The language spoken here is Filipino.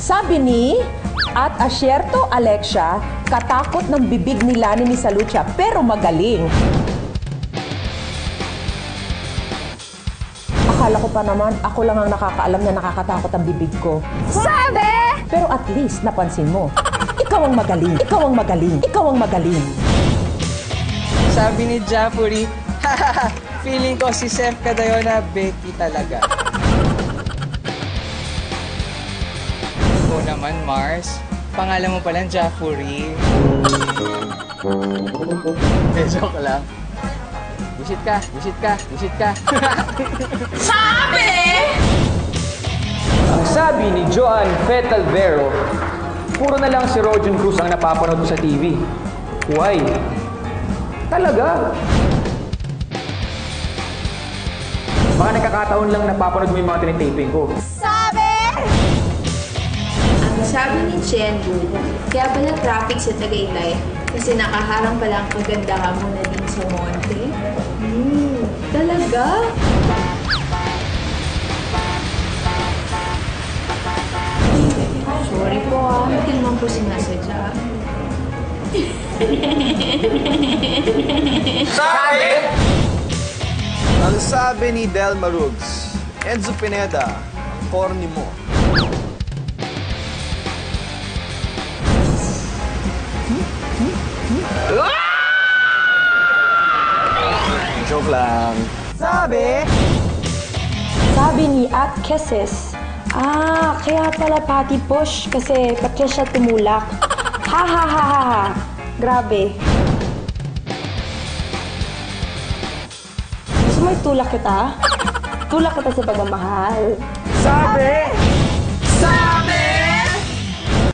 Sabi ni at asyerto Alexia, katakot ng bibig ni Lani ni Salucha pero magaling. Akala ko pa naman, ako lang ang nakakaalam na nakakatakot ang bibig ko. Sabi! Pero at least, napansin mo, ikaw ang magaling, ikaw ang magaling, ikaw ang magaling. Sabi ni Jafuri, feeling ko si Sef Cadayona, Becky talaga. Ikaw naman, Mars. Pangalan mo palang Jafuri. Joke lang. Busit ka, busit ka, busit ka. Sabi! Ang sabi ni Joan Fetalvero, puro na lang si Rojan Cruz ang napapanood mo sa TV. Why? Talaga? Baka nagkakataon lang napapanood mo yung mga tinitaping ko. Sabi! Ang sabi ni Chen Wu, kaya pala traffic sa Tagaytay kasi nakaharang pala ang kagandahan mo na din sa monte. Talaga? Sorry po hindi naman po sinasadya. Ang sabi ni Del Marugs, Enzo Pineda, ang corny mo. Joke lang. Sabi! Sabi ni At Keses, kaya pala Patty Push kasi Patricia tumulak. Ha ha ha ha ha. Grabe. Gusto mo itulak kita? Tulak kita sa pagmamahal. Sabi!